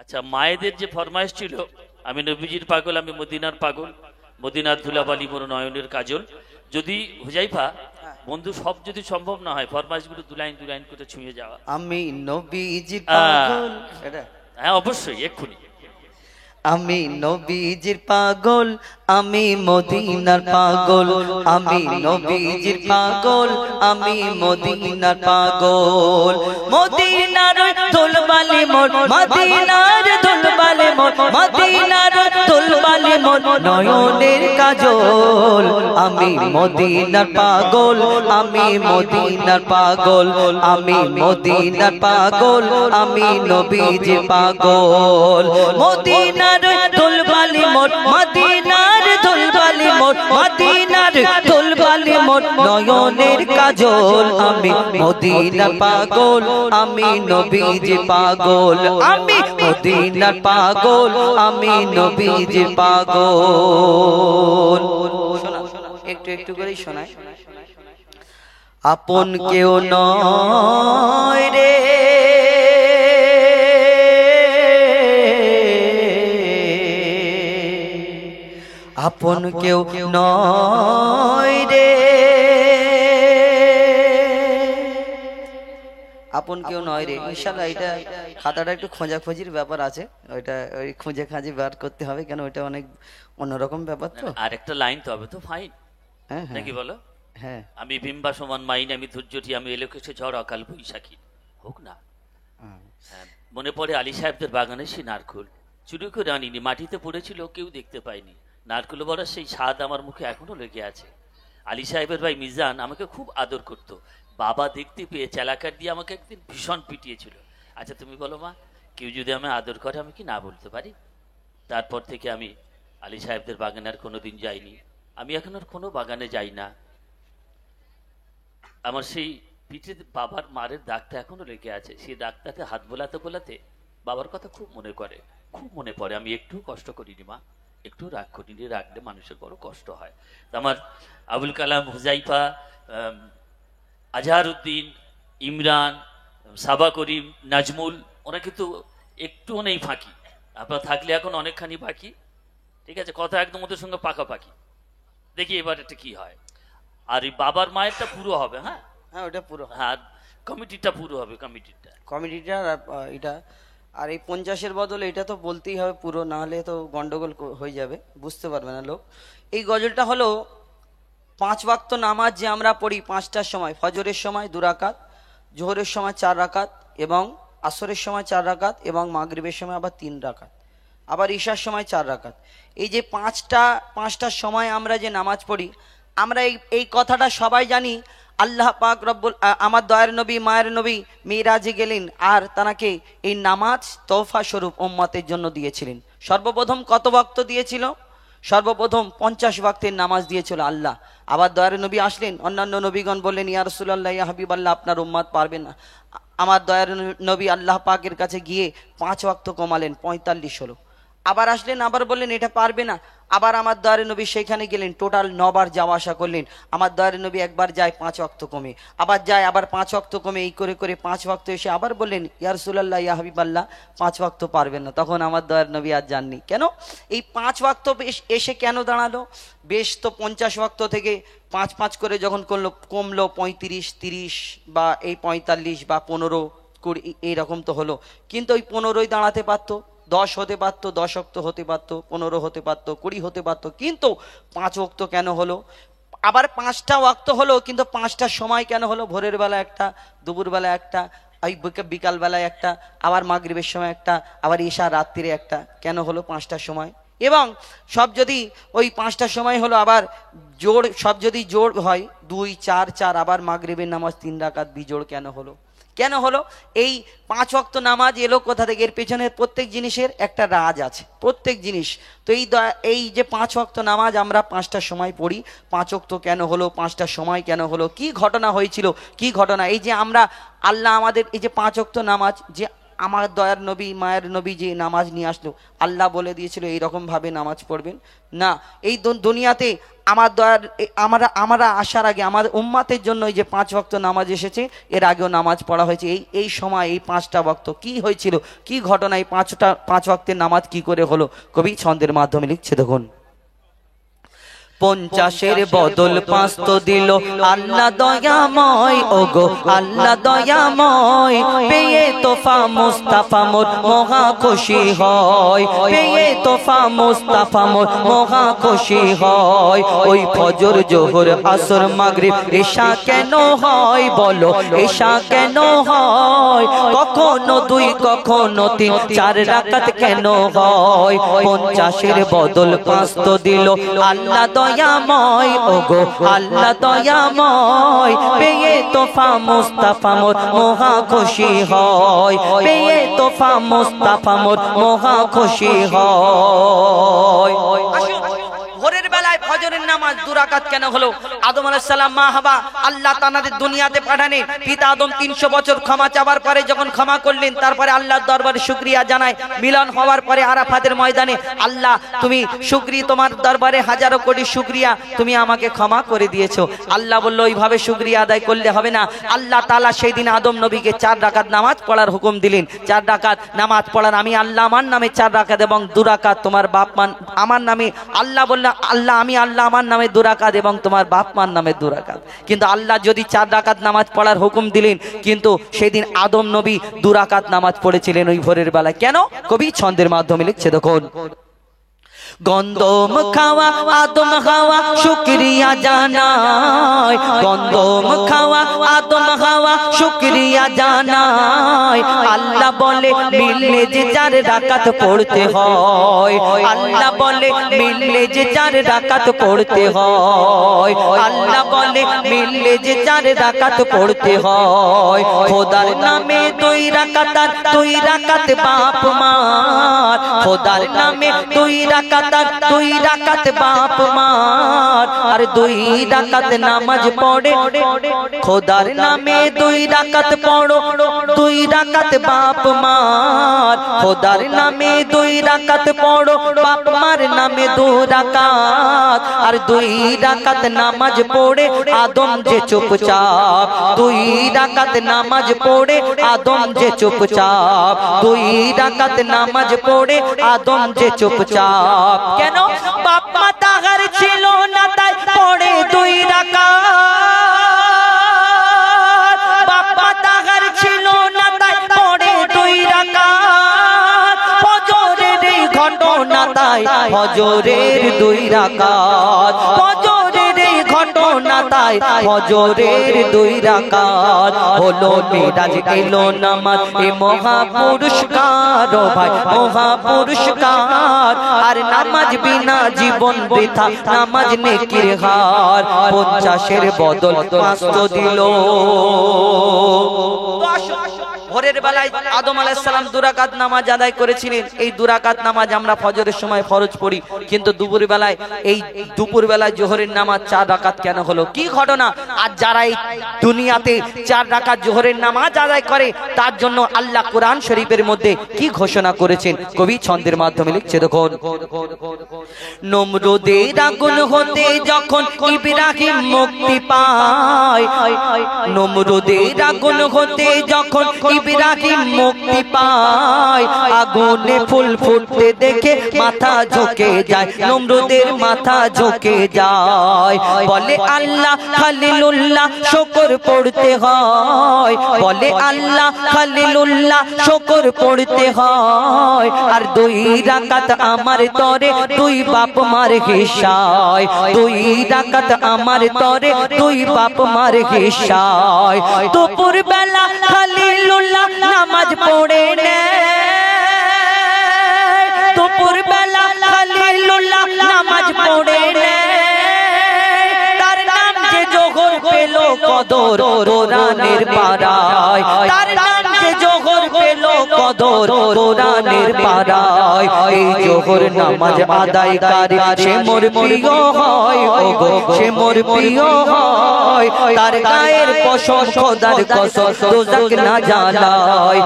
আচ্ছা, মায়েদের যে ফরমাইশ ছিল, আমি নবীজির পাগল, আমি মদিনার পাগল, মদিনার ধুলাবালি মোর নয়নের কাজল। যদি হুজাইফা বন্ধু সব যদি সম্ভব না হয়, ফরমাইশগুলো দু লাইন করে ছুঁয়ে যাওয়া। আমি নবীজির পাগল, এটা হ্যাঁ অবশ্যই, এক্ষুনি। আমি নবীজির পাগল, আমি মদিনার পাগল, আমি নবীজির পাগল, আমি মদিনার পাগল। মদিনার ধুলবালি মোর, মদিনার ধুলবালি মোর, মদিনার ধুলবালি মোর নয়নের কাজল। আমি মদিনার পাগল, আমি মদিনার পাগল, আমি মদিনার পাগল, আমি নবীজির পাগল। মদিনার ধুলবালি মোর, মদিনার ধুলবালি মোর, মদিনার ধুলবালি মোর নয়নের কাজল। আমি মদিনার পাগল, আমি নবীজির পাগল, আমি মদিনার পাগল, আমি নবীজির পাগল। একটু একটু করেই শোনায়। আপন কেউ নয় রে, আপন কেউ নয় রে, আপন কেউ নয় রে। ইনশাআল্লাহ এটা খাতাটা একটু খোঁজাখুঁজির ব্যাপার আছে, ওইটা ওই খুঁজে খাঁজে বার করতে হবে, কেন ওইটা অনেক অন্যরকম ব্যাপার তো। আর একটা লাইন তো হবে তো, ফাইন হ্যাঁ নাকি বলো? হ্যাঁ, আমি বিম্বা সমান মাইন, আমি ধৈর্যটি, আমি এলোকেশে ঝড় অকাল বৈশাখী। হোক না? হ্যাঁ, মনে পড়ে আলী সাহেবদের বাগানে সেই নারকুল চুরি করে আনিনি, মাটিতে পড়েছিল, কেউ দেখতে পায়নি। নারকুল বড়ার সেই স্বাদ আমার মুখে এখনো লেগে আছে। আলী সাহেবের ভাই মিজান আমাকে খুব আদর করত। বাবা দেখতে পেয়ে চালাকার দিয়ে আমাকে একদিন ভীষণ পিটিয়েছিল। আচ্ছা তুমি বলো মা, কেউ যদি আমি আদর করে আমি কি না বলতে পারি? তারপর থেকে আমি আলী সাহেবদের বাগানে আর কোনোদিন যাইনি। আমি এখন আর কোনো বাগানে যাই না। আমার সেই পিঠে বাবার মারের দাগটা এখনো লেগে আছে। সেই দাগটাতে হাত বোলাতে বোলাতে বাবার কথা খুব মনে করে, খুব মনে পড়ে। আমি একটু কষ্ট করিনি মা, একটু রাগ করিনি, রাখলে মানুষের বড় কষ্ট হয়। আমার আবুল কালাম, হুজাইফা, আজহারউদ্দিন, ইমরান, সাবা করিম, নাজমুল, ওরা কিন্তু একটু নেই ফাঁকি। আপনার থাকলে এখন অনেকখানি বাকি। ঠিক আছে, কথা একদম ওদের সঙ্গে পাকাপাকি। দেখি এবার এটা কি হয়। আর এই বাবার মায়েরটা পুরো হবে। হ্যাঁ হ্যাঁ ওটা পুরো, হ্যাঁ কমিটিটা পুরো হবে, কমিটিটা এটা। আর এই 50-এর বদলে এটা তো বলতেই হবে পুরো, না হলে তো গন্ডগোল হয়ে যাবে, বুঝতে পারবে না লোক। এই গজলটা হলো 5 ওয়াক্ত নামাজ যে আমরা পড়ি 5টার সময়, ফজরের সময় 2 রাকাত, জোহরের সময় 4 রাকাত, এবং আসরের সময় 4 রাকাত, এবং মাগরিবের সময় আবার 3 রাকাত, আবার ঈশার সময় 4 রাকাত। এই যে পাঁচটার সময় আমরা যে নামাজ পড়ি, আমরা এই কথাটা সবাই জানি। আল্লাহ পাক রব্বুল আমার দয়ার নবী মায়ের নবী মিরাজে গেলেন, আর তাকে এই নামাজ তোহফা স্বরূপ উম্মতের জন্য দিয়েছিলেন। সর্বপ্রথম কত ওয়াক্ত দিয়েছিল? সর্বপ্রথম 50 ওয়াক্তের নামাজ দিয়েছিল আল্লাহ। আবার দয়ার নবী আসলেন, অন্যান্য নবীগণ বললেন, ইয়া রাসূলুল্লাহ, ইয়া হাবিবাল্লাহ, আপনার উম্মত পারবে না। আমার দয়ার নবী আল্লাহ পাকের কাছে গিয়ে 5 ওয়াক্ত কমালেন, 45 হলো। আবার আসলেন, আবার বললেন এটা পারবে না। আবার আমার দয়ার নবী সেখানে গেলেন, টোটাল 9 বার যাওয়া আসা করলেন। আমার দয়ার নবী একবার যায় 5 ওয়াক্ত কমে, আবার যায়, আবার 5 ওয়াক্ত কমে, এই করে করে 5 ওয়াক্ত এসে আবার বললেন, ইয়া রাসূলুল্লাহ, ইয়া হাবিবাল্লাহ, 5 ওয়াক্ত পারবেন না। তখন আমার দয়ার নবী আর যাননি। কেন? এই 5 ওয়াক্ত এসে কেন দাঁড়ালো? বেশ তো 50 ওয়াক্ত থেকে 5 করে যখন কমলো 35, 30 বা এই 45 বা 15, 20 এইরকম তো হলো। কিন্তু ওই 15ই দাঁড়াতে পারতো, 10 হতে পারতো, 10 ওয়াক্ত হতে পারতো, 15 হতে পারতো, 20 হতে পারতো, কিন্তু 5 ওয়াক্ত কেন হলো? আবার 5টা ওয়াক্ত হলো, কিন্তু 5টার সময় কেন হলো? ভোরের বেলা একটা, দুপুর বেলা একটা, ওই বিকাল বেলায় একটা, আবার মাগরিবের সময় একটা, আবার ঈশা রাত্রিরে একটা। কেন হলো 5টার সময়? এবং সব যদি ওই 5টার সময় হলো, আবার জোড় সব যদি জোড় হয় 2, 4, 4, আবার মাগরিবের নামাজ 3 রাকাত বিজোড় কেন হলো? কেন হলো? এই 5 ওয়াক্ত নামাজ এলো কোথা থেকে? এর পেছনে প্রত্যেক জিনিসের একটা রাজ আছে, প্রত্যেক জিনিস। তো এই যে 5 ওয়াক্ত নামাজ আমরা 5টার সময় পড়ি, 5 ওয়াক্ত কেন হলো, 5টার সময় কেন হলো, কি ঘটনা হয়েছিল, কি ঘটনা? এই যে আমরা আল্লাহ আমাদের এই যে 5 ওয়াক্ত নামাজ যে আমার দয়ার নবী মায়ের নবী যে নামাজ নিয়ে আসলো, আল্লাহ বলে দিয়েছিল এইরকম ভাবে নামাজ পড়বেন না। এই দুনিয়াতে আমার দয়ার আমরা আসার আগে আমাদের উম্মাতের জন্য এই যে 5 ওয়াক্ত নামাজ এসেছে, এর আগেও নামাজ পড়া হয়েছে। এই সময় এই 5টা ওয়াক্ত কি হয়েছিল, কি ঘটনা, এই 5 ওয়াক্তের নামাজ কি করে হলো, কবি ছন্দের মাধ্যমে লিখছে। দেখুন, 50-এর বদল 5 তো দিল আল্লাহ দয়াময়, ওগো আল্লাহ দয়াময়, পেয়ে তোফা মুস্তাফা মোর মহা খুশি হয়, পেয়ে তোফা মুস্তাফা মোর মহা খুশি হয়। ওই ফজর জোহর আসর মাগরিব এশা কেন হয় বলো, এশা কেন হয়, কখনো 2 কখনো 3 4 রাকাত কেন হয়। 50-এর বদল 5 তো দিল আল্লাহ দয়াময়, ওগো আল্লাহ দয়াময়, পেয়ে তোফা মুস্তাফা মোর মহা খুশি হয়, পেয়ে তোফা মুস্তাফা মোর মহা খুশি হয়। ভোরের বেলায় ফজরের নামাজ 2 রাকাত কেন হলো? আদম আলাইহিস সালাম মা হাওয়া আল্লাহ তাআলাদের দুনিয়াতে পাঠালেন। পিতা আদম 300 বছর ক্ষমা চাওয়ার পরে যখন ক্ষমা করলেন, তারপরে আল্লাহর দরবারে শুকরিয়া জানায়। মিলন হওয়ার পরে আরাফাতের ময়দানে, আল্লাহ তুমি শুকরিয়া, তোমার দরবারে হাজারো কোটি শুকরিয়া, তুমি আমাকে ক্ষমা করে দিয়েছো। আল্লাহ বলল ওইভাবে শুকরিয়া আদায় করলে হবে না। আল্লাহ তাআলা সেই দিন আদম নবীকে 4 রাকাত নামাজ পড়ার হুকুম দিলেন। 4 রাকাত নামাজ পড়ার, আমি আল্লাহ আমার নামে 4 রাকাত এবং 2 রাকাত তোমার বাপ মান আমার নামে। আল্লাহ বলল আল্লাহ আমি আল্লাহ আমার নামে 2 রাকাত এবং তোমার বাপ মার নামে 2 রাকাত। কিন্তু আল্লাহ যদি 4 রাকাত নামাজ পড়ার হুকুম দিলেন, কিন্তু সেদিন আদম নবী 2 রাকাত নামাজ পড়েছিলেন ওই ভোরের বেলায়। কেন? কবি ছন্দের মাধ্যমে লিখছে। দেখুন, গন্ধম খাওয়া আদম হাওয়া শুকরিয়া জানায়, গন্ধম খাওয়া আদম হাওয়া শুকরিয়া জানায়। আল্লাহ বলে মিললে যে 4 রাকাত পড়তে হয়, আল্লাহ বলে মিললে যে 4 রাকাত পড়তে হয়, আল্লাহ বলে মিললে যে 4 রাকাত পড়তে হয়। খোদার নামে 2 রাকাত আর 2 রাকাত বাপ মার, খোদার নামে 2 রাকাত 2 রাকাত বাপ মার, আর 2 রাকাত নামাজ পড়ে। খোদার নামে 2 রাকাত পড়ো, 2 রাকাত বাপ মার, খোদার নামে 2 রাকাত পড়ো, বাপ মার নামে 2 রাকাত, আর 2 রাকাত নামাজ পড়ে আদম যে চুপচাপ, 2 রাকাত নামাজ পড়ে আদম যে চুপচাপ, 2 রাকাত নামাজ পড়ে আদম যে চুপচাপ। কেন? বাপ মা তাহার ছিল না তাই পড়ে 2 রাকাত, বাপ মা তাহার ছিল না তাই পড়ে 2 রাকাত। ফজরের এই ঘটনা তাই ফজরের 2 রাকাত, ফজরের এই ঘটনা তাই ফজরের 2 রাকাত। হলো মিরাজ এলো নামাজ, এ মহা পুরস্কার ও ভাই মহা পুরস্কার। আর নামাজ বিনা জীবন বৃথা, নামাজ নেকির হার। 50-এর বদল 5 তো দিল। ভোরের বেলায় আদম আলাইহিস সালাম 2 রাকাত নামাজ আদায় করেছিলেন। এই 2 রাকাত নামাজ আমরা ফজরের সময় ফরজ পড়ি, কিন্তু দুপুর বেলায় এই দুপুর বেলায় জোহরের নামাজ 4 রাকাত কেন হলো? কি ঘটনা? আর যারা এই দুনিয়াতে 4 রাকাত জোহরের নামাজ আদায় করে, তার জন্য আল্লাহ কোরআন শরীফের মধ্যে কি ঘোষণা করেছেন, কবি ছন্দের মাধ্যমে লিখছে। দেখুন, নমরুদের আগুন হতে যখন ইব্রাহিম মুক্তি পায়, নমরুদের আগুন হতে যখন ইব্রাহিম মুক্তি পায়, আগুনে ফুল ফুটতে দেখে মাথা ঝুঁকে যায়, নমরুদের মাথা ঝুঁকে যায়। বলে আল্লাহ খলিলুল্লাহ শুকর পড়তে হয়, বলে আল্লাহ খলিলুল্লাহ শুকর পড়তে হয়। আর 2 রাকাত আমার তরে 2 বাপ মার হিসায়, 2 রাকাত আমার তরে 2 বাপ মার হিসায়। দুপুর বেলা খলিলুল্লাহ নামাজ পড়ে নেয়, দুপুর বেলা খলিলুল্লাহ নামাজ পড়ে নেয়। তার নাম যে জোহর পেল কদর কোরআনের পারায়, তার নাম যে জোহর পেল কদর তোর কোরআনের পারায় এই জোহর নামাজ আদায়কারী সে মোর প্রিয় হয় ওগো সে মোর প্রিয় হয় তার গায়ের পশম খোদার কসম দোজখ না জ্বালায়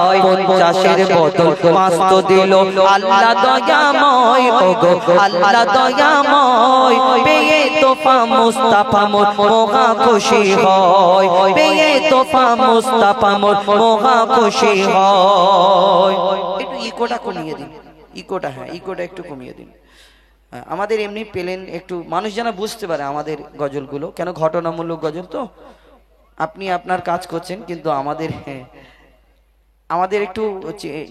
50-এর বদল 5 তো দিল আল্লাহ দয়াময় ওগো আল্লাহ দয়াময় পেয়ে তোফা মুস্তাফা মোর মহা খুশি হয় পেয়ে তোফা মুস্তাফা মোর মহা খুশি হয়। একটু ইকোটা কমিয়ে দিন, ইকোটা, হ্যাঁ ইকোটা একটু কমিয়ে দিন। আমাদের এমনি পেলেন একটু মানুষ যেন বুঝতে পারে আমাদের গজলগুলো কেন ঘটনামূলক গজল, তো আপনি আপনার কাজ করছেন কিন্তু আমাদের একটু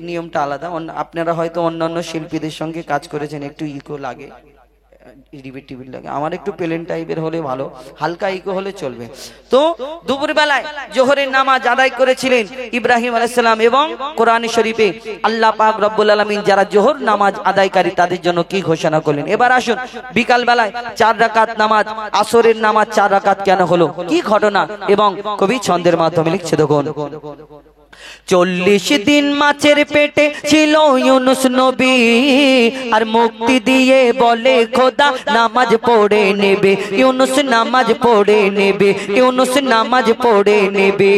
নিয়মটা আলাদা। আপনারা হয়তো অন্যান্য শিল্পীদের সঙ্গে কাজ করেছেন, একটু ইকো লাগে, রিপিট লাগে, আমার একটু প্লেন টাইপের হলে ভালো, হালকা ইকো হলে চলবে। তো দুপুর বেলায় জোহরের নামাজ আদায় করেছিলেন ইব্রাহিম আলাইহিস সালাম এবং কোরআন শরীফে আল্লাহ পাক রব্বুল আলামিন যারা জোহর নামাজ আদায়কারী তাদের জন্য কি ঘোষণা করলেন। এবার আসুন বিকাল বেলায় 4 রাকাত নামাজ, আসরের নামাজ 4 রাকাত কেন হলো, কি ঘটনা এবং কবি ছন্দের মাধ্যমে লিখছে দেখুন। 40 দিন মাছের পেটে ছিল ইউনুস নবী আর মুক্তি দিয়ে বলে খোদা নামাজ পড়ে নেবে, ইউনুস নামাজ পড়ে নেবে, ইউনুস নামাজ পড়ে নেবে।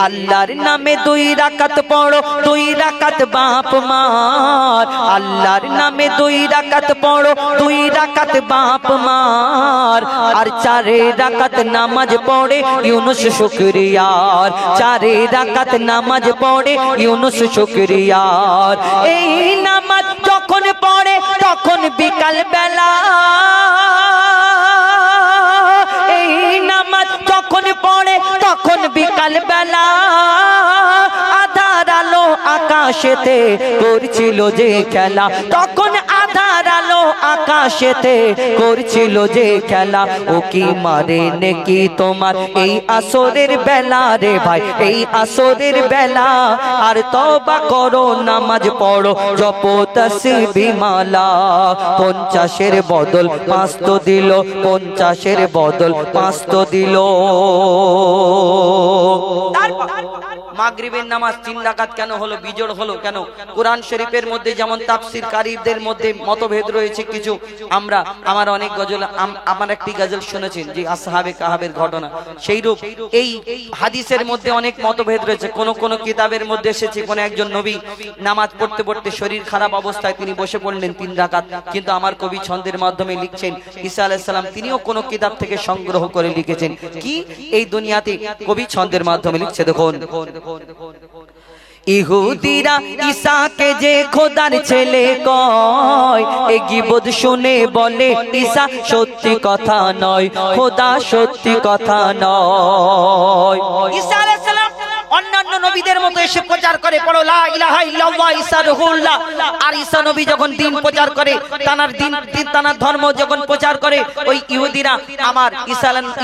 আল্লাহর নামে 2 রাকাত পড়ো, 2 রাকাত বাপ মার, আল্লাহর নামে 2 রাকাত পড়ো, 2 রাকাত বাপ মার, আর 4 রাকাত নামাজ পড়ে ইউনুস শুকরিয়ার, 4 রাকাত নামাজ পড়ে ইউনুস শুকরিয়ার। এই নামাজ যখন পড়ে তখন বিকাল বেলা, এই নামাজ যখন পড়ে তখন বিকাল বেলা, আধার আলো আকাশেতে করছিল যে খেলা, তখন আধার আলো আকাশেতে করছিল যে খেলা। ও কি মারে নেকি তোমার এই আসরের বেলা রে ভাই, এই আসরের বেলা, আর তওবা করো নামাজ পড়ো জপো তাসবিহ মালা। 50-এর বদল 5 তো দিল, 50-এর বদল 5 তো দিল। মাগরিবের নামাজ 3 রাকাত কেন হলো, বিজোড় হলো কেন? কোরআন শরীফের মধ্যে যেমন তাফসীর কারীদের মধ্যে মতভেদ রয়েছে কিছু, আমার অনেক গজল, আমার একটি গজল শুনেছেন যে আসহাবে কাহাবের ঘটনা, সেইরূপ এই হাদিসের মধ্যে অনেক মতভেদ রয়েছে। কোন কিতাবের মধ্যে এসেছে কোন একজন নবী নামাজ পড়তে পড়তে শরীর খারাপ অবস্থায় তিনি বসে পড়লেন 3 রাকাত, কিন্তু আমার কবি ছন্দের মাধ্যমে লিখছেন ঈসা আলাইহিস সালাম তিনিও কোন কিতাব থেকে সংগ্রহ করে লিখেছেন কি এই দুনিয়াতে, কবি ছন্দের মাধ্যমে লিখছে দেখুন। ইহুদিরা ঈসাকে যে খোদার ছেলে কয়, এ গীবত শুনে বলে ঈসা সত্যি কথা নয়, খোদা সত্যি কথা নয়। ঈসা আলাইহিস সালাম অন্যান্য নবীদের মতো এসে প্রচার করে পড়ো লা ইলাহা ইল্লাল্লাহ ঈসা রুহুল্লাহ, আর ঈসা নবী যখন দ্বীন প্রচার করে, তানার ধর্ম যখন প্রচার করে, ওই ইহুদিরা আমার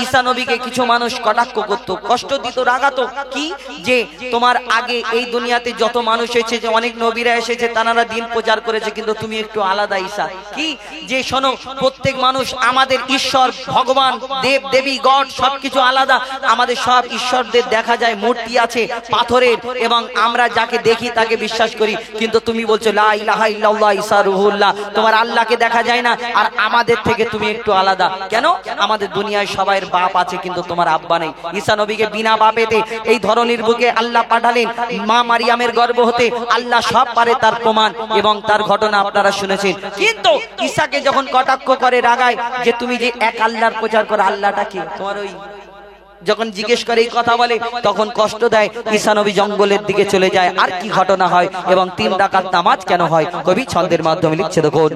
ঈসা নবীকে কিছু মানুষ কটাক্ষ করত, কষ্ট দিত, রাগাতো, কি যে তোমার আগে এই দুনিয়াতে যত মানুষ এসেছে, যে অনেক নবীরা এসেছে তানারা দ্বীন প্রচার করেছে, কিন্তু তুমি একটু আলাদা ঈসা, কি যে শোনো প্রত্যেক মানুষ আমাদের ঈশ্বর ভগবান দেব দেবী গড সবকিছু আলাদা, আমাদের সব ঈশ্বরদের দেখা যায় মূর্তি আছে পাথরের, এবং আমরা যাকে দেখি তাকে বিশ্বাস করি, কিন্তু তুমি বলছো লা ইলাহা ইল্লাল্লাহ ঈসা রুহুল্লাহ, তোমার আল্লাহকে দেখা যায় না, আর আমাদের থেকে তুমি একটু আলাদা কেন? আমাদের দুনিয়ায় সবাইয়ের বাপ আছে কিন্তু তোমার আব্বা নেই। ঈসা নবীকে বিনা বাপেতে এই ধরনের বুকে আল্লাহ পাঠালেন, মা মারিয়ামের গর্ভ হতে, আল্লাহ সব পারে তার প্রমাণ এবং তার ঘটনা আপনারা শুনেছেন। কিন্তু ঈসাকে যখন কটাক্ষ করে রাগায় যে তুমি যে এক আল্লাহর প্রচার করো, আল্লাহটা কি তোমার, ওই যখন জিজ্ঞেস করে এই কথা বলে তখন কষ্ট দেয়, ঈসা নবী জঙ্গলের দিকে চলে যায়। আর কি ঘটনা হয় এবং 3 রাকাত নামাজ কেন হয়, কবি ছন্দের মাধ্যমে লিখছে দেখুন।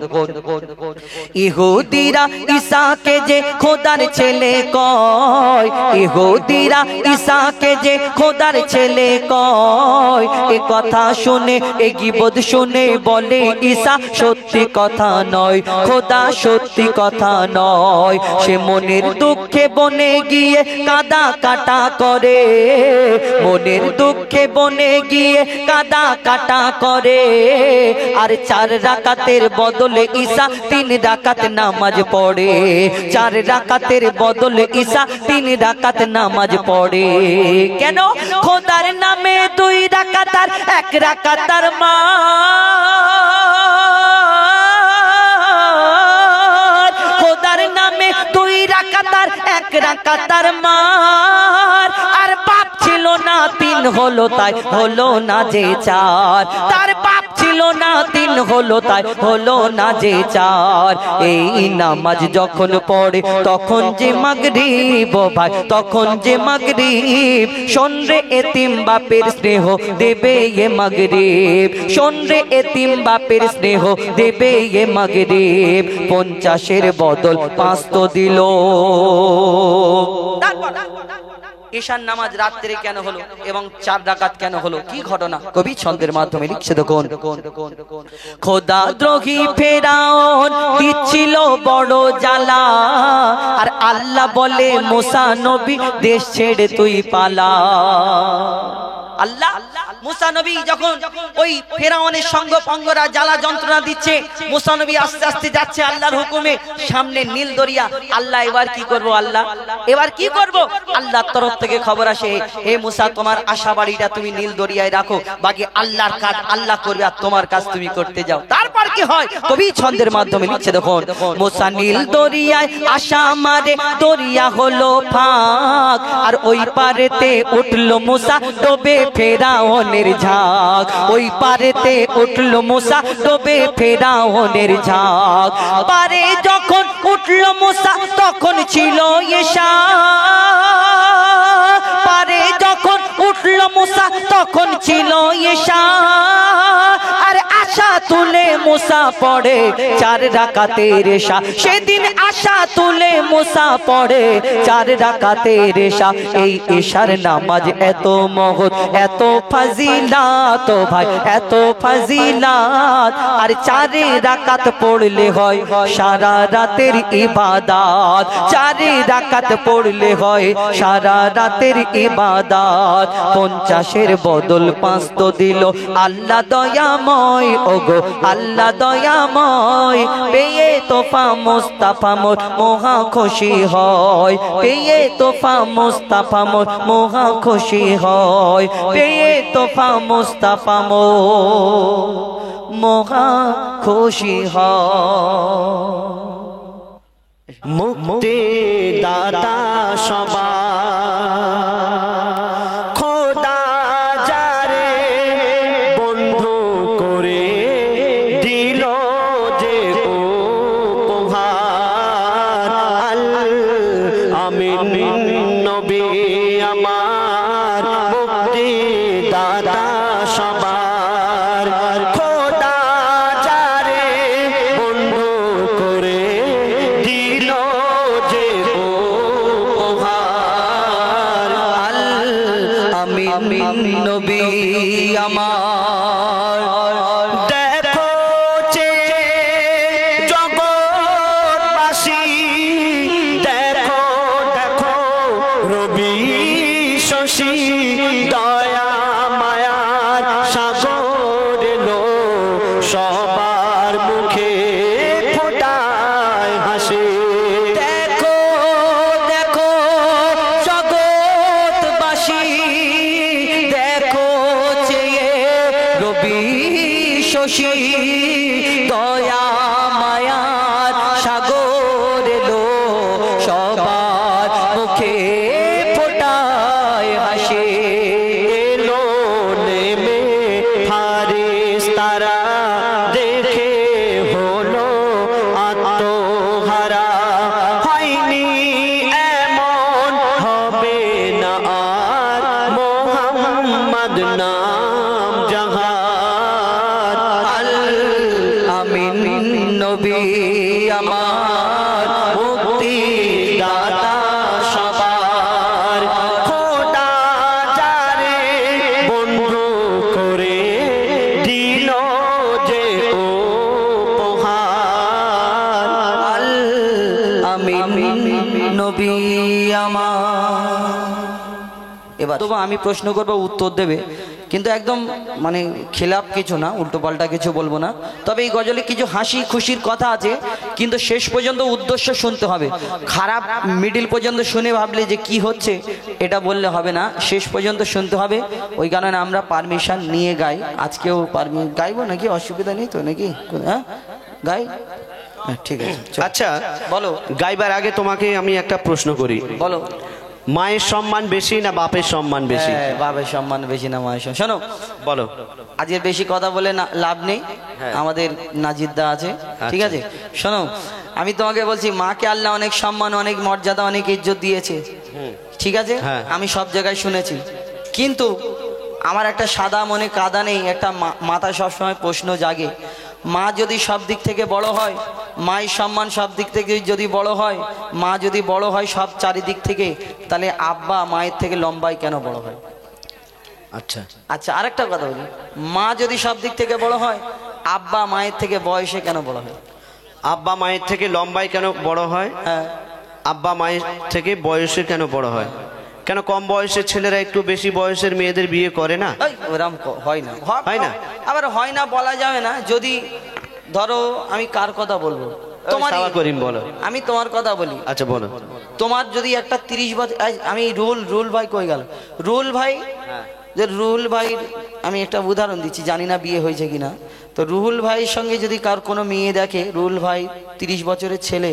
ইহুদিরা ঈসাকে যে খোদার ছেলে কয়, ইহুদিরা ঈসাকে যে খোদার ছেলে কয়, এ কথা শুনে এ গীবত শুনে বলে ঈসা সত্যি কথা নয়, খোদা সত্যি কথা নয়। সে মনের দুঃখে বনে গিয়ে কাঁদা কাদা কাটা করে, মনের দুঃখে বনে গিয়ে কাদা কাটা করে। আর 4 রাকাতের বদলে ঈসা 3 রাকাত নামাজ পড়ে, 4 রাকাতের বদলে ঈসা 3 রাকাত নামাজ পড়ে। কেন? খোদার নামে 2 রাকাত আর 1 রাকাতার মা, খোদার নামে 2 রাকাত আর 1 রাকাতার মার। আর বাপ ছিল না 3 হলো তাই হলো না যে 4, তার বাপ ছিল না 3 হলো তাই হলো না যে 4। এই নামাজ যখন পড়ে তখন যে মাগরিব ভাই, তখন যে মাগরিব। শোন রে এতিম বাপের স্নেহ দেবে এ মাগরিব, শোন রে এতিম বাপের স্নেহ দেবে এ মাগরিব। 50-এর বদল 5 তো দিল। ঈশান নামাজ রাত্রে কেন হলো এবং 4 রাকাত কেন হলো? কি ঘটনা কবি ছন্দের মাধ্যমে লিখছে দেখুন। খোদা দ্রোহী ফেরাউন দিচ্ছিল বড় জ্বালা, আর আল্লাহ বলে মুসা নবী দেশ ছেড়ে তুই পালা। আল্লাহ মুসা নবী যখন ওই ফেরাউনের সঙ্গ পঙ্গরা জ্বালা যন্ত্রণা দিচ্ছে, মুসা নবী আস্তে আস্তে যাচ্ছে আল্লাহর হুকুমে, সামনে নীল দরিয়া। আল্লাহ এবার কি করব? আল্লাহ এবার কি করব? আল্লাহর তরফ থেকে খবর আসে, হে মুসা তোমার আশা বাড়িটা তুমি নীল দরিয়ায় রাখো, বাকি আল্লাহর কাজ আল্লাহ করবে, আর তোমার কাজ তুমি করতে যাও। তারপর কি হয় কবি ছন্দের মাধ্যমে লিখছে দেখুন। মুসা নীল দরিয়ায় আশা মারে, দরিয়া হলো ফাঁক, আর ওই পারেতে উঠলো মুসা ডোবে ফেরাউনের ঝাঁক, ওই পারেতে উঠলো মুসা ডোবে ফেরাউনের ঝাঁক। পারে যখন উঠলো মুসা তখন ছিল ঈশা, পারে যখন উঠলো মুসা তখন ছিল ঈশা। আর আশা তুলে মুসা পড়ে 4 রাকাতের ঈশা, সেদিন আশা তুলে মুসা পড়ে 4 রাকাতের ঈশা। এই ঈশার নামাজ এত মহৎ, এত ফাজিলাত ভাই, এত ফাজিলাত। আর 4 রাকাত পড়লে হয় সারা রাতের ইবাদত, 4 রাকাত পড়লে হয় সারা রাতের ইবাদত। 50-এর বদল 5 তো দিল আল্লাহ দয়াময়, ওগো আল্লাহ দয়াময়। পেয়ে তোফা মুস্তাফা মোর মহা খুশি হয়, পেয়ে তোফা মুস্তাফা মোর মহা খুশি হয়, পেয়ে তোফা মুস্তাফা মোর মহা খুশি হয়। মুক্তি দাতা সবার খোদা যারে বন্ধু করে দিল যে উপহার। আল আমিন নবী আমার মুক্তি দাতা সবার খোদা যারে বন্ধু করে দিল যে উপহার। আল আমিন নবী আমার দেখো যে জগৎবাসী, দেখো দেখো রবি শশী, দয়া মায়ার সাগর এলো সবার মুখে ফোটায় হাসি। দেখো দেখো জগৎবাসী, দেখো চেয়ে রবি শশী, দয়া মায়ার সাগর এলো সবার মুখে ফোটায় হাসি। এলো নেমে ফারিস্তারা, দেখে হলো আত্মহারা। হয়নি এমন হবে না আর মোহাম্মদ নাম জাহার। আল আমিন নবী আমার মুক্তি দাতা সবার খোদা যারে বন্ধু করে দিল যে উপহার। আল আমিন নবী আমার। এবার তবু আমি প্রশ্ন করবো, উত্তর দেবে, কিন্তু একদম মানে খেলাপ কিছু না, উল্টো পাল্টা কিছু বলবো না। তবে এই গজলে কিছু হাসি খুশির কথা আছে, কিন্তু শেষ পর্যন্ত উদ্দেশ্য শুনতে হবে। খারাপ মিডিল পর্যন্ত শুনে ভাবলে যে কি হচ্ছে এটা বললে হবে না, শেষ পর্যন্ত শুনতে হবে। ওই কারণে আমরা পারমিশন নিয়ে গাই। আজকেও গাইবো নাকি, অসুবিধা নেই তো নাকি? হ্যাঁ গাই, হ্যাঁ ঠিক আছে। আচ্ছা বলো। গাইবার আগে তোমাকে আমি একটা প্রশ্ন করি, বলো। মায়ের সম্মান বেশি না বাপের সম্মান বেশি? বাবার সম্মান বেশি না মায়ের সম্মান? শোনো, বলো। আজকের বেশি কথা বলে লাভ নেই, আমাদের নাজিদদা আছে, ঠিক আছে? শোনো, আমি তোমাকে বলছি, মাকে আল্লাহ অনেক সম্মান, অনেক মর্যাদা, অনেক ইজ্জত দিয়েছে, ঠিক আছে? আমি সব জায়গায় শুনেছি, কিন্তু আমার একটা সাদা মনে কাদা নেই, একটা মাথায় সবসময় প্রশ্ন জাগে। মা যদি সব দিক থেকে বড় হয়, মায়ের সম্মান সব দিক থেকে যদি বড় হয়, মা যদি বড় হয় সব চারিদিক থেকে, তাহলে আব্বা মায়ের থেকে লম্বায় কেন বড় হয়? আচ্ছা আচ্ছা, আরেকটা কথা বলি, মা যদি সব দিক থেকে বড় হয়, আব্বা মায়ের থেকে বয়সে কেন বড় হয়? আব্বা মায়ের থেকে লম্বায় কেন বড় হয়? হ্যাঁ। আব্বা মায়ের থেকে বয়সে কেন বড় হয়? কেন কম বয়সের ছেলেরা একটু বেশি বয়সের মেয়েদের বিয়ে করে না? ওরকম হয় না, হয় না? আবার হয় না বলা যাবে না। যদি ধরো, আমি কার কথা বলবো? তোমার করিম বলো। আমি তোমার কথা বলি। আচ্ছা বলো। তোমার যদি একটা 30 বছর, আমি রুল ভাই কই গেল? রুল ভাই, যে রুহুল ভাই, আমি একটা উদাহরণ দিচ্ছি, জানি না বিয়ে হয়েছে কিনা। তো রুহুল ভাইয়ের সঙ্গে যদি কার কোনো মেয়ে দেখে, রুহুল ভাই 30 বছরের ছেলে,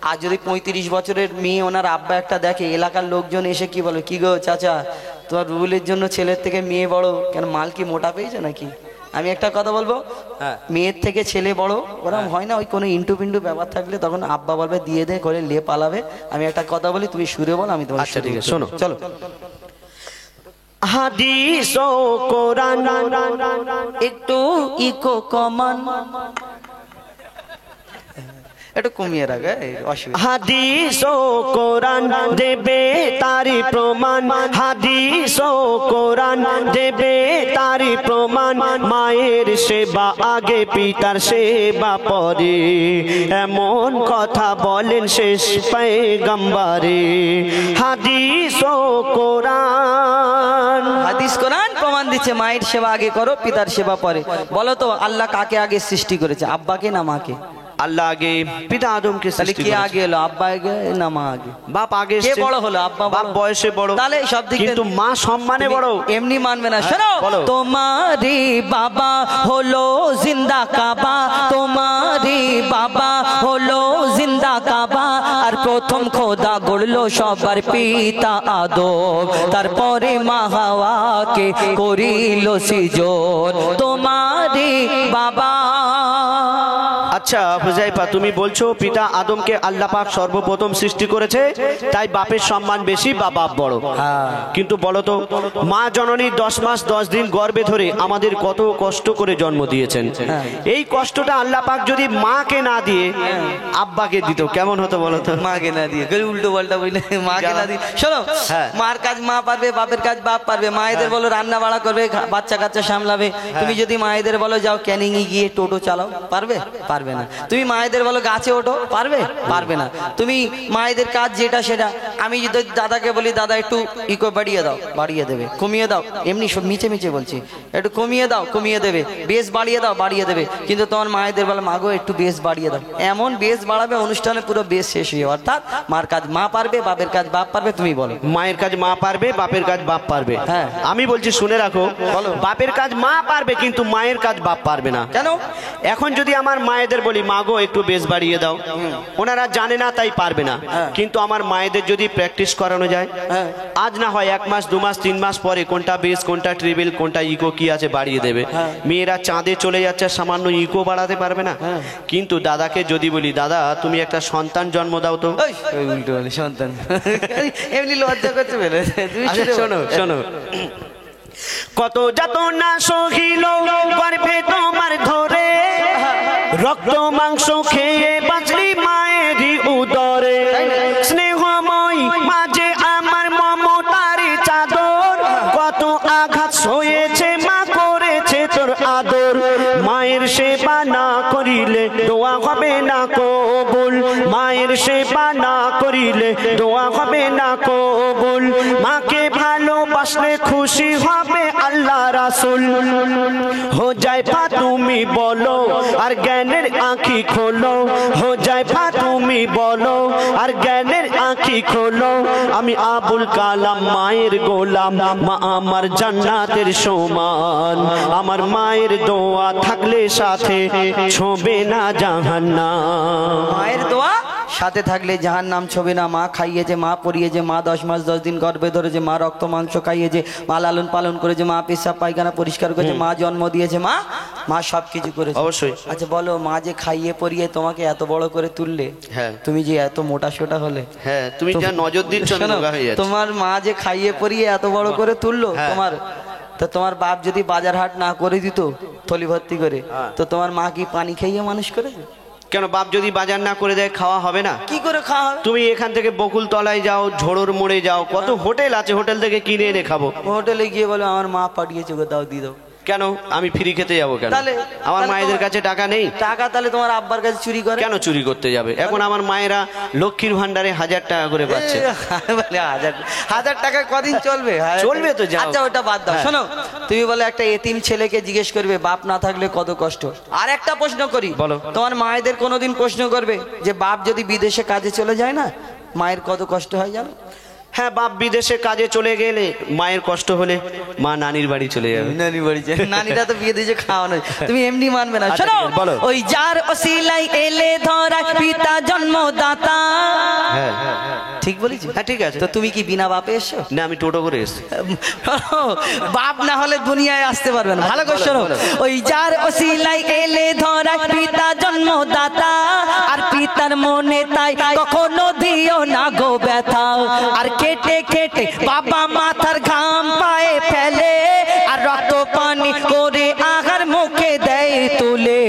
আর যদি 35 বছরের মেয়ে ওনার আব্বা একটা দেখে, এলাকার লোকজন এসে কি বলে, কি গো চাচা, তোমার রুহুলের জন্য ছেলের থেকে মেয়ে বড় কেন? মাল কি মোটা পেয়েছে নাকি? আমি একটা কথা বলবো, মেয়ের থেকে ছেলে বড়, ওরকম হয় না? ওই কোনো ইন্টু পিন্টু ব্যাপার থাকলে তখন আব্বা বলবে দিয়ে দে করে লে পালাবে। আমি একটা কথা বলি, তুমি সুরে বল, আমি তোমার। আচ্ছা ঠিক আছে, শোনো। চলো। হাদিস ও কোরআন একটু ইকো কমান, একটু কমিয়ে রাখে, অসুবিধা। হাদিস ও কোরআন দেবে তারি প্রমাণ, হাদিস ও কোরআন দেবে তারি প্রমাণ। মায়ের সেবা আগে পিতার সেবা পরে, এমন কথা বলেন শেষ পয়গম্বরে। হাদিস ও কোরআন, হাদিস কোরআন প্রমাণ দিচ্ছে মায়ের সেবা আগে করো, পিতার সেবা পরে। বলো তো, আল্লাহ কাকে আগে সৃষ্টি করেছে, আব্বাকে না মাকে? আল্লাহ আগে পিতা আদমকে সৃষ্টি কে করেছে। আগে এলো, আব্বা আগে না মা আগে? বাপ আগে কে এসেছে। বড় হলো? আব্বা বাপ বয়সে বড়, তাহলে সব দিক কিন্তু মা সম্মানে বড়। এমনি মানবে না। শোনো, বলো। তোমারি বাবা হলো জিন্দা কাবা, তোমারি বাবা হলো জিন্দা কাবা, আর প্রথম খোদা গড়লো সবার পিতা আদম, তারপরে মা হাওয়াকে করিল সৃজন। তোমারি বাবা। আচ্ছা হুজাইফা, তুমি বলছো পিতা আদমকে আল্লাহ পাক সর্বপ্রথম সৃষ্টি করেছে, তাই বাপের সম্মান বেশি বা বাপ বড়। কিন্তু বলো তো, মা জননী 10 মাস 10 দিন গর্ভে ধরে আমাদের কত কষ্ট করে জন্ম দিয়েছেন। এই কষ্টটা আল্লাহ পাক যদি মাকে না দিয়ে আব্বাকে দিত, কেমন হতো বলো তো? মাকে না দিয়ে উল্টো পাল্টা বলে, মাকে না দিয়ে। শোনো, মার কাজ মা পারবে, বাপের কাজ বাপ পারবে। মায়েদের বলো রান্না বাড়া করবে, বাচ্চা কাচ্চা সামলাবে। তুমি যদি মায়েদের বলো যাও ক্যানিং এ গিয়ে টোটো চালাও, পারবে? পারবে না। তুমি মায়েদের বলো গাছে ওঠো, পারবে? পারবে না। তুমি মায়েদের কাজ যেটা সেটা, আমি যদি দাদাকে বলি দাদা একটু ইকো বাড়িয়ে দাও, বাড়িয়ে দেবে। কমিয়ে দাও, এমনি সব মিছে মিছে বলছি, একটু কমিয়ে দাও, কমিয়ে দেবে। বেশ বাড়িয়ে দাও, বাড়িয়ে দেবে। কিন্তু তোমার মায়েদের বলো মাগো একটু বেশ বাড়িয়ে দাও, এমন বেশ বাড়াবে অনুষ্ঠানে পুরো বেশ শেষ হয়ে। অর্থাৎ মার কাজ মা পারবে, বাপের কাজ বাপ পারবে। তুমি বলো। মায়ের কাজ মা পারবে, বাপের কাজ বাপ পারবে। হ্যাঁ। আমি বলছি শুনে রাখো, বাপের কাজ মা পারবে কিন্তু মায়ের কাজ বাপ পারবে না। কেন? এখন যদি আমার মায়েদের বলি মাগো একটু বেশ বাড়িয়ে দাও, ওনারা জানে না তাই পারবে না। কিন্তু আমার মায়েদের যদি প্র্যাকটিস করানো যায়, আজ না হয় 1 মাস 2 মাস 3 মাস পরে কোনটা বেস, কোনটা ট্রিবল, কোনটা ইকো কি আছে বাড়িয়ে দেবে। মেয়েরা চাঁদে চলে যাচ্ছে, সামান্য ইকো বাড়াতে পারবে না। কিন্তু দাদাকে যদি বলি দাদা তুমি একটা সন্তান জন্ম দাও তো, উল্টো বলে সন্তান, এমনি লজ্জা করতে পেরে। শোনো শোনো, কত যাতনা সহিল গর্ভে তোমার ধরে, রক্ত মাংস খেয়ে বাঁচলি মায়েরই উদরে। স্নেহময় মাঝে আমার মমতারি চাদর, কত আঘাত সয়েছে মা করেছে তোর আদর। মায়ের সেবা না করিলে দোয়া হবে না কবুল, মায়ের সেবা না করিলে দোয়া হবে না না কবুল, মাকে ভালোবাসলে খুশি হবে আল্লাহ রাসূল। হো জাইফা তুমি বলো আর জ্ঞানের আঁখি খোলো, হো জাইফা তুমি বলো আর জ্ঞানের আঁখি খোলো। আমি আবুল কালাম মায়ের গোলাম, মা আমার জান্নাতের সমান। আমার মায়ের দোয়া থাকলে সাথে ছোঁবে না জাহান্নাম। মায়ের দোয়া সাথে থাকলে জাহান্নাম ছবে না। মা খাইয়েছে, মা পরিয়েছে, মা 10 মাস 10 দিন গর্ভে ধরেছে, মা রক্ত মাংস খাইয়েছে, মা লালন পালন করেছে, মা পেশাব পায়খানা পরিষ্কার করেছে, মা জন্ম দিয়েছে, মা সব কিছু করেছে। অবশ্যই। আচ্ছা বলো, মা যে খাইয়ে পরিয়ে তোমাকে এত বড় করে তুললে, হ্যাঁ। তুমি যে এত মোটা সোটা হলে, হ্যাঁ, তুমি যা নজর দিচ্ছ না শোনো, রোগা হয়ে যাচ্ছে। তোমার মা যে খাইয়ে পরিয়ে এত বড় করে তুললো, হ্যাঁ। তোমার বাপ যদি বাজার হাট না করে দিত থলি ভর্তি করে, তো তোমার মা কি পানি খাইয়ে মানুষ করেছে? কেন, বাপ যদি বাজার না করে দেয় খাওয়া হবে না? কি করে খাওয়া হবে? তুমি এখান থেকে বকুল তলায় যাও, ঝোড়োর মোড়ে যাও, কত হোটেল আছে, হোটেল থেকে কিনে এনে খাবো। হোটেলে গিয়ে বলো আমার মা পাঠিয়েছে, গো দাও দিয়ে দাও। কেন আমি ফ্রি খেতে যাবো কেন? তাহলে আমার মায়েদের কাছে টাকা নেই? টাকা তাহলে তোমার আব্বার কাছে চুরি করে? কেন চুরি করতে যাবে? এখন আমার মায়েরা লক্ষ্মীর ভান্ডারে 1000 টাকা করে পাচ্ছে। বলে 1000 টাকা কদিন চলবে? চলবে তো, যাও। আচ্ছা ওটা বাদ দাও। হ্যাঁ। শোনো, তুমি বলে একটা এতিম ছেলেকে জিজ্ঞেস করবে বাপ না থাকলে কত কষ্ট। আর একটা প্রশ্ন করি, বলো। তোমার মায়েদের কোনোদিন প্রশ্ন করবে যে বাপ যদি বিদেশে কাজে চলে যায় না, মায়ের কত কষ্ট হয় জানো? হ্যাঁ, বাপ বিদেশে কাজে চলে গেলে মায়ের কষ্ট হলে মা নানির বাড়ি চলে যাবে। নানির বাড়ি যায়, নানিরা তো বিয়ে দিয়েছে খাওয়ানো, তুমি এমনি মানবে না। আচ্ছা, শোনো, বলো। ওই যার ওসিলাই এলে ধরায় পিতা জন্মদাতা। হ্যাঁ ঠিক বলেছি? হ্যাঁ, ঠিক আছে। তো তুমি কি বিনা বাপে এসছো? না, আমি টোটো করে এসেছি। বাপ না হলে দুনিয়ায় আসতে পারবে না। ভালো করে শোনো, ওই যার ওসিলাই এলে ধরায় পিতা জন্মদাতা। আর পিতার মনে তাই কখনো দিও না গো ব্যথা। আর কেটে কেটে বাবা মাথার ঘাম পায়ে ফেলে, আর রক্ত পানি করে আহার মুখে দেয় তুলে।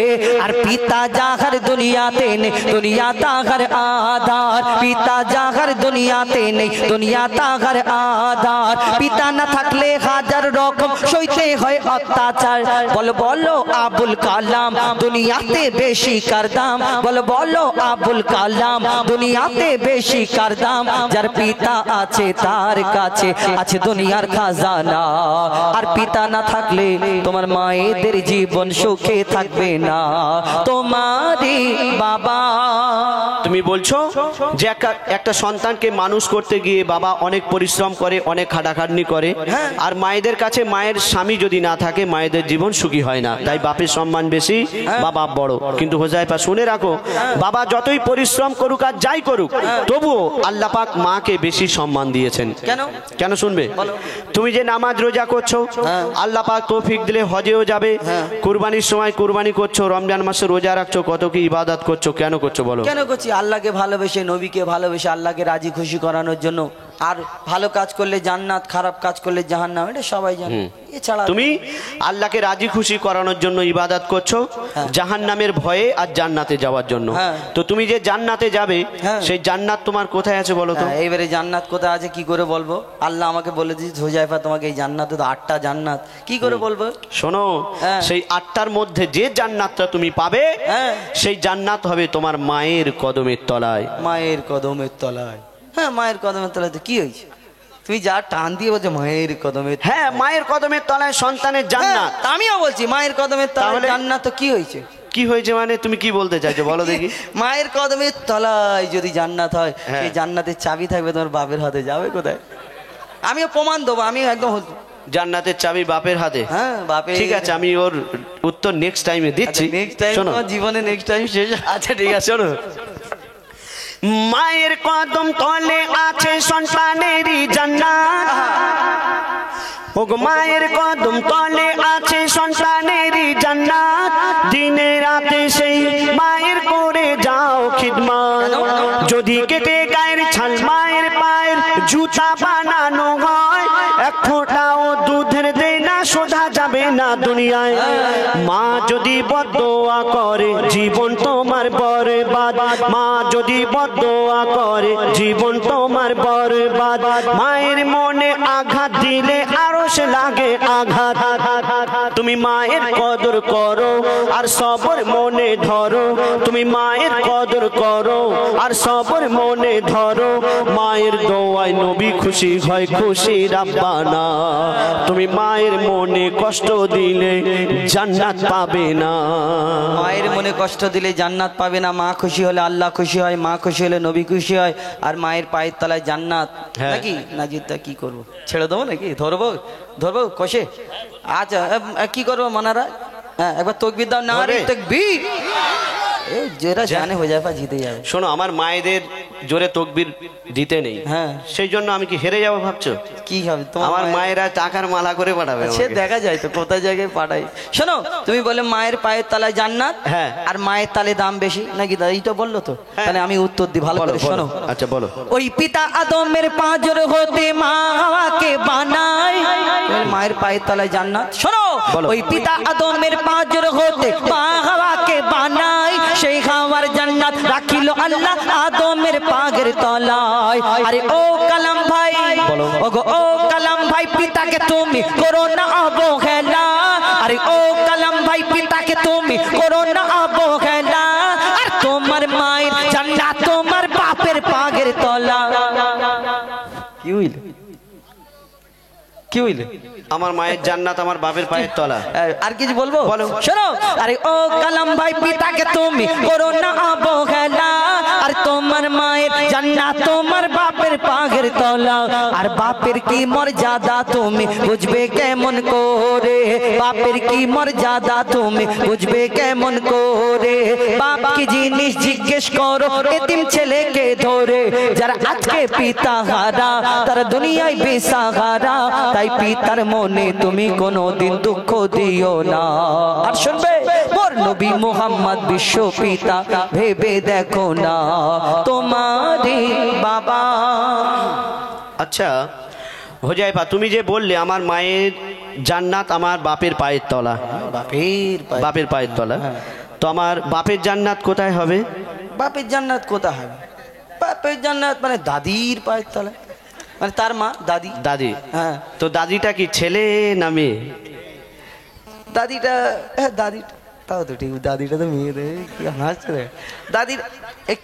আর পিতা যাহার দুনিয়াতে নেই, দুনিয়া তাহার আধার। পিতা যাহার দুনিয়াতে নেই, দুনিয়া তাহার আধার। পিতা না থাকলে হাজার রকম সইতে হয় অত্যাচার। বলো বলো আবুল কালাম দুনিয়াতে বেশি কার দাম। বলো বলো আবুল কালাম দুনিয়াতে বেশি কার দাম। যার পিতা আছে তার কাছে আছে দুনিয়ার খাজানা। আর পিতা না থাকলে তোমার মায়েদের জীবন সুখে থাকবে না। তোমারই বাবা। তুমি বলছো যে একটা সন্তানকে মানুষ করতে গিয়ে বাবা অনেক পরিশ্রম করে, অনেক খাটাখাটনি করে, আর মায়েদের কাছে মায়ের স্বামী যদি না থাকে মায়েদের জীবন সুখী হয় না। তাই বাপের সম্মান বেশি, বাবা বড়। কিন্তু হোজাইফা শুনে রাখো, বাবা যতই পরিশ্রম করুক আর যাই করুক, তবুও আল্লাহ পাক মাকে বেশি সম্মান দিয়েছেন। কেন শুনবে? তুমি যে নামাজ রোজা করছো, আল্লাহ পাক তৌফিক দিলে হজেও যাবে, কুরবানির সময় কুরবানি করছো, রমজান মাসে রোজা রাখছো, কত কি ইবাদত করছো, কেন করছো বলো? কেন করছি? আল্লাহকে ভালোবেসে, নবীকে ভালোবেসে, আল্লাহকে রাজি খুশি করানোর জন্য। আর ভালো কাজ করলে জান্নাত, খারাপ কাজ করলে জাহান্নাম, এটা সবাই জানে। এছাড়া তুমি আল্লাহকে রাজি খুশি করানোর জন্য ইবাদত করছো, জাহান্নামের ভয়ে আর জান্নাতে যাওয়ার জন্য। তো তুমি যে জান্নাতে যাবে, সেই জান্নাত তোমার কোথায় আছে বলো তো? এইবারে জান্নাত কোথায় আছে কি করে বলবো? আল্লাহ আমাকে বলে দিয়েছে হোজাইফা তোমাকে এই জান্নাতে তো 8টা জান্নাত, কি করে বলবো? শোনো, সেই 8টার মধ্যে যে জান্নাতটা তুমি পাবে, সেই জান্নাত হবে তোমার মায়ের কদমের তলায়। মায়ের কদমের তলায়? হ্যাঁ, মায়ের কদমের তলায় তো কি হয়েছে? তুমি যা টান দিয়ে বলছো মায়ের কদমের। হ্যাঁ, মায়ের কদমের তলায় সন্তানের জান্নাত। আমিও বলছি মায়ের কদমের তলায় জান্নাত, তো কি হয়েছে? কি হয়েছে মানে তুমি কি বলতে চাইছো বলো দেখি? মায়ের কদমের তলায় যদি জান্নাত হয়, সেই জান্নাতের চাবি থাকবে তোমার বাপের হাতে, যাবে কোথায়? আমিও প্রমাণ দেবো, আমিও একদম জান্নাতের চাবি বাপের হাতে। হ্যাঁ, বাপের। ঠিক আছে, আমি ওর উত্তর নেক্সট টাইমে দিচ্ছি। নেক্সট টাইম তোমার জীবনে নেক্সট টাইম শেষ। আচ্ছা ঠিক আছে, শোনো। মায়ের কদম তলে আছে সন্তানেরই জান্নাত। ওগো মায়ের কদম তলে আছে সন্তানেরই জান্নাত। দিনে রাতে সেই মায়ের করে যাও খিদমত। যদি কেটে গায়ের ছাল মায়ের পায়ের জুতা বানানো হয়, এক ফোঁটাও দুধের দেনা শোধা যাবে না। না দুনিয়ায়। মা যদি বদদোয়া করে জীবন তোমার বরবাদ, মা যদি বদদোয়া করে জীবন তোমার বরবাদ। মায়ের মনে আঘাত দিলে আরশ লাগে আঘাত। তুমি মায়ের কদর করো আর সবর মনে ধরো, তুমি মায়ের কদর করো আর সবর মনে ধরো। মায়ের দোয়ায় নবী খুশি হয়, খুশি রাব্বানা। তুমি মায়ের মনে কষ্ট দিলে জান্নাত পাবে না। মায়ের মনে কষ্ট দিলে জান্নাত পাবে না। মা খুশি হলে আল্লাহ খুশি হয়, মা খুশি হলে নবী খুশি হয়, আর মায়ের পায়ের তলায় জান্নাত। হ্যাঁ। নাকি নাজিদা কি করবো, ছেড়ে দেবো নাকি? ধরবো ধরবো কষে? আচ্ছা কি করবো মানারা? হ্যাঁ একবার তকবির দাও না রে তকবীর। যেটা জানে হয়ে যাবে জিতে যাবে। শোনো, আমার মায়েদের জোরে তকবির দিতে নেই, হ্যাঁ সেই জন্য আমি কি হেরে যাবো ভাবছো? কি হবে তোমার? আমার মায়েরা টাকার মালা করে পাঠাবে সে আমাকে। দেখা যায় তো কোথায় জায়গায় পাঠাই। শোনো, তুমি বলে মায়ের পায়ের তলায় জান্নাত, হ্যাঁ। আর মায়ের তালে দাম বেশি নাকি? দাদা এই তো বললো তো, তাহলে আমি উত্তর দিই ভালো বলো, করে। বলো। শোনো, আচ্ছা বলো। ওই পিতা আদমের পাঁজর হতে মা হাওয়াকে বানায়। মায়ের পায়ের তলায় জান্নাত। শোনো, বলো। ওই পিতা আদমের পাঁজর হতে মা হাওয়াকে বানায়। সেই হাওয়ার জান্নাত রাখিল আল্লাহ আদমের পাগের তলায়। আরে ও কালাম ভাই, ওগো ও কালাম ভাই, পিতাকে তুমি করো না অবহেলা। আরে ও কালাম ভাই, পিতাকে তুমি করো না অবহেলা। আর তোমার মায়ের জান্নাত তোমার বাপের পাগের তলা। কি হইলে? কি হইলে? আমার মায়ের জান্নাত আমার বাপের পায়ের তলা। আর কিছু বলবো? বলো। শোনো, আরে ও কালাম ভাই, পিতাকে তুমি করো না অবহেলা। আর তোমার মায়ের জান্নাত তোমার বাপের পাগের তলা। আর বাপের কি মর্যাদা তুমি বুঝবে কেমন করে? বাপের কি মর্যাদা তুমি বুঝবে কেমন করে? বাপ কি জিনিস জিজ্ঞেস করো এতিম ছেলেকে ধরে। যারা আজকে পিতা হারা তারা দুনিয়ায় বেসাহারা। তাই পিতার মনে তুমি কোনোদিন দুঃখ দিও না। আর শুনবে, মোর নবী মুহাম্মদ বিশ্ব পিতা ভেবে দেখো না তোমারই বাবা। আচ্ছা হোজাইফা, তুমি যে বললে আমার মায়ের জান্নাত আমার বাপের পায়ের তলা, বাপের পায়ের তলা, তো আমার বাপের জান্নাত কোথায় হবে? বাপের জান্নাত কোথায় হবে? বাপের জান্নাত মানে দাদির পায়ের তলায়, মানে তার মা দাদি। দাদি, হ্যাঁ তো দাদিটা কি ছেলে না মেয়ে? দাদিটা, হ্যাঁ দাদিটা তাও তো ঠিক, দাদিটা তো মেয়ে রে। কি হাসছে রে দাদির,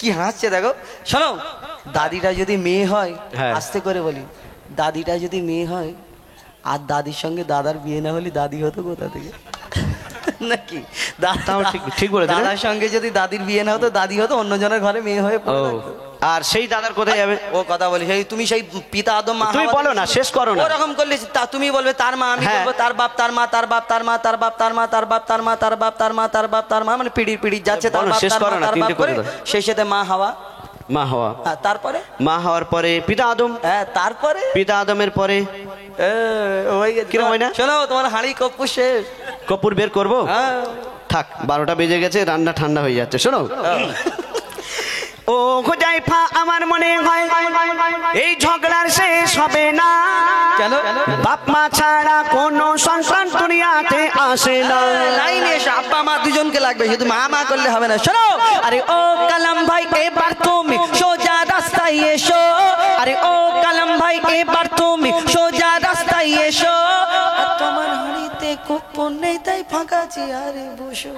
কি হাসছে দেখো। শোনো, দাদিটা যদি মেয়ে হয়, হ্যাঁ। আস্তে করে বলি, দাদিটা যদি মেয়ে হয় আর দাদির সঙ্গে দাদার বিয়ে না হলে দাদি হতো কোথা থেকে? নাকি তাও ঠিক বলে দিলে। দাদার সঙ্গে যদি দাদির বিয়ে না হতো, দাদি হতো অন্যজনের ঘরে মেয়ে হয়ে পড়ে থাকতো। আর সেই দাদার কোথায় যাবে? ও কথা বলি, সেই তুমি সেই পিতা আদম মা তুমি হাওয়া বলো না, শেষ করো না। ওরকম করলে তুমি বলবে তার মা, আমি হ্যাঁ। বলবো তার বাপ, তার মা, তার বাপ, তার মা, তার বাপ, তার মা, তার বাপ, তার মা, তার বাপ, তার মা, তার বাপ, তার মা, মানে পিড়ির পিড়ি যাচ্ছে। তার বলো, বাপ, শেষ তার করো মা, না, তার তিনটে বাপ করে করে দাও। সেই সাথে মা হাওয়া। মা হওয়া, তারপরে মা হওয়ার পরে পিতা আদম, হ্যাঁ তারপরে পিতা আদমের পরে হয়ে গেছে। কিরম হয় না? শোনো, তোমার হাঁড়ি কপ্পু শেষ। কপুর বের করবো? হ্যাঁ থাক, 12টা বেজে গেছে, রান্না ঠান্ডা হয়ে যাচ্ছে। শোনো, ও হোজাইফা, আমার মনে হয় এই ঝগড়ার শেষ হবে না। কেন? বাপ মা ছাড়া কোনো সন্তান দুনিয়াতে আসে না। লাইনে এসো, আব্বা মা দুজনকে লাগবে, শুধু মা মা করলে হবে না। শোনো, আরে ও কালাম ভাই, এবার তুমি সোজা রাস্তায় এসো। আরে ও কালাম ভাই, এবার তুমি সোজা রাস্তায় এসো। তোমার হাঁড়িতে কুপন নেই তাই ফাঁকা চেয়ারে বসো।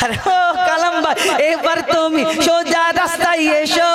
আরে ও কালাম ভাই, এবার তুমি সোজা রাস্তায় এসো।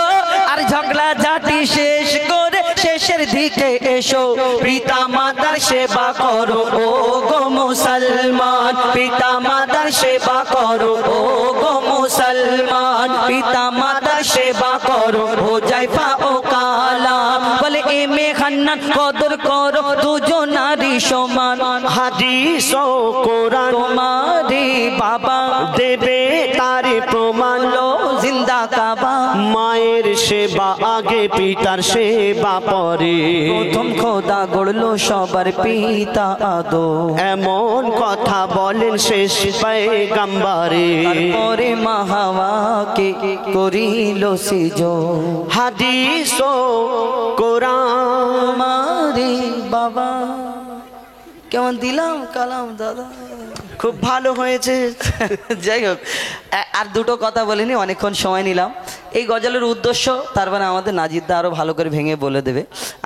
আর ঝগড়া ঝাঁটি শেষ করে শেষের দিকে এসো। পিতা মাতার সেবা করো ও গো মুসলমান। পিতা মাতার সেবা করো ও গো মুসলমান। পিতা মাতার সেবা করো হোজাইফা ও কালাম। বলে এমে খান্নান কদর করো দুজনারই সমান। হাদিস ও কোরআন তোমারি বাবা দেবে তারে প্রমাণ। লো জিন্দা কাবা। মায়ের সেবা আগে, পিতার সেবা পরে। প্রথম খোদা গড়লো সবার পিতা আদম। এমন কথা বলেন শেষ পয়গম্বরে। তারপরে মা হাওয়াকে করিল সিজন। হাদিস ও কোরআন তোমারি বাবা। কেমন দিলাম কালাম দাদা? খুব ভালো হয়েছে। যাই হোক, আর দুটো কথা বলিনি, অনেকক্ষণ সময় নিলাম। এই গজলের উদ্দেশ্য তার মানে আমাদের নাজিরদা আরও ভালো করে ভেঙে বলে দেবে,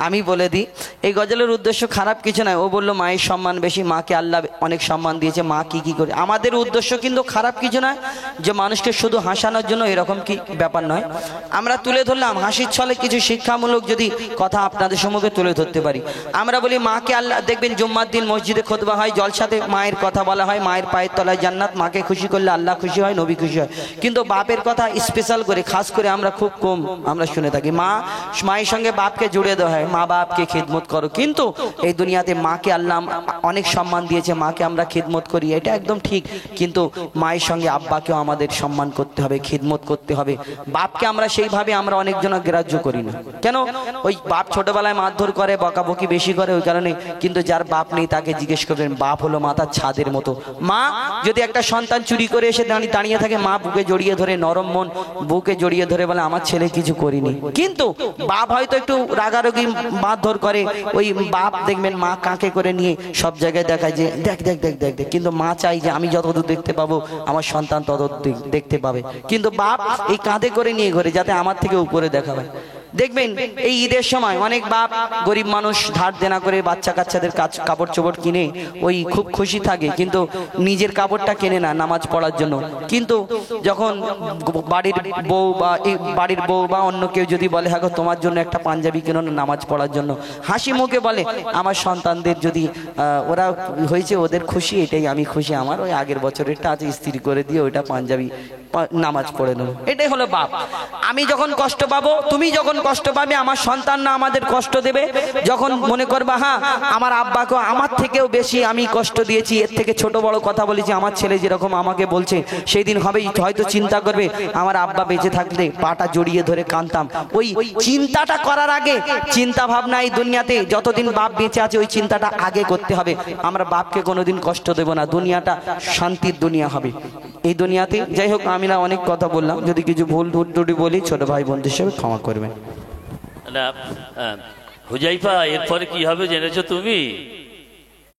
আমি বলে দিই। এই গজলের উদ্দেশ্য খারাপ কিছু নয়। ও বললো মায়ের সম্মান বেশি, মাকে আল্লাহ অনেক সম্মান দিয়েছে, মা কি কি করে। আমাদের উদ্দেশ্য কিন্তু খারাপ কিছু নয়, যে মানুষকে শুধু হাসানোর জন্য, এরকম কি ব্যাপার নয়। আমরা তুলে ধরলাম হাসির ছলে কিছু শিক্ষামূলক যদি কথা আপনাদের সম্মুখে তুলে ধরতে পারি। আমরা বলি মাকে আল্লাহ, দেখবেন জুম্মার দিন মসজিদে খুতবা হয়, জলসাতে মায়ের কথা বলা হয়, মায়ের পায়ের তলায় জান্নাত, মাকে খুশি করলে আল্লাহ খুশি হয়, নবী খুশি হয়। কিন্তু বাপের কথা স্পেশাল করে, খাস করে আমরা খুব কম আমরা শুনে থাকি। মায়ের সঙ্গে বাপকে জুড়ে দেওয়া হয়, মা বাপকে খিদমত করো। কিন্তু এই দুনিয়াতে মাকে আল্লাহ অনেক সম্মান দিয়েছে, মাকে আমরা খিদমত করি, এটা একদম ঠিক। কিন্তু মায়ের সঙ্গে আব্বাকেও আমাদের সম্মান করতে হবে, খিদমত করতে হবে। বাপকে আমরা সেইভাবে আমরা অনেকজন গ্রাহ্য করি না। কেন? ওই বাপ ছোটবেলায় মারধর করে, বকাবকি বেশি করে, ওই কারণে। কিন্তু যার বাপ নেই তাকে জিজ্ঞেস করবেন, বাপ হলো মাথার ছাদের মতো। মা যদি একটা সন্তান চুরি করে এসে দাঁড়িয়ে থাকে, মা বুকে জড়িয়ে ধরে, নরম মন বুকে জড়িয়ে ধরে বলে আমার ছেলে কিছু করিনি। কিন্তু বাপ হয়তো একটু রাগারাগি মারধর করে, ওই বাপ দেখবেন মা কাঁকে করে নিয়ে সব জায়গায় দেখায় যে দেখ দেখ দেখ দেখ দেখ। কিন্তু মা চাই যে আমি যতদূর দেখতে পাবো আমার সন্তান ততদূর দেখতে পাবে। কিন্তু বাপ এই কাঁধে করে নিয়ে ঘরে যাতে আমার থেকে উপরে দেখা হয়। দেখবেন এই ঈদের সময় অনেক বাপ গরিব মানুষ ধার দেনা করে বাচ্চা কাচ্চাদের কাপড় চোপড় কিনে ওই খুব খুশি থাকে, কিন্তু নিজের কাপড়টা কেনে না নামাজ পড়ার জন্য। কিন্তু যখন বাড়ির বউ বা অন্য কেউ যদি বলে হ্যাঁ তোমার জন্য একটা পাঞ্জাবি কেন না নামাজ পড়ার জন্য, হাসি মুখে বলে আমার সন্তানদের যদি ওরা হয়েছে ওদের খুশি, এটাই আমি খুশি, আমার ওই আগের বছরেরটা আছে ইস্ত্রি করে দিয়ে ওইটা পাঞ্জাবি নামাজ পড়ে নেবো। এটাই হলো বাপ। আমি যখন কষ্ট পাবো, তুমি যখন কষ্ট পাবে, আমার সন্তান না আমাদের কষ্ট দেবে। যখন মনে করবা হ্যাঁ আমার আব্বাকে আমার থেকেও বেশি আমি কষ্ট দিয়েছি, এর থেকে ছোট বড় কথা বলেছি, আমার ছেলে যেরকম আমাকে বলছে, সেই দিন হবেই হয়তো চিন্তা করবে আমার আব্বা বেঁচে থাকলে পাটা জড়িয়ে ধরে কাঁদতাম। ওই চিন্তাটা করার আগে, চিন্তা ভাবনা এই দুনিয়াতে যতদিন বাপ বেঁচে আছে ওই চিন্তাটা আগে করতে হবে। আমরা বাপকে কোনোদিন কষ্ট দেব না, দুনিয়াটা শান্তির দুনিয়া হবে এই দুনিয়াতে। যাই হোক, আমি না অনেক কথা বললাম, যদি কিছু ভুল ত্রুটি বলি ছোট ভাই বোনদের হিসেবে ক্ষমা করবেন। না হুজাইফা, এরপরে কি হবে জেনেছো তুমি?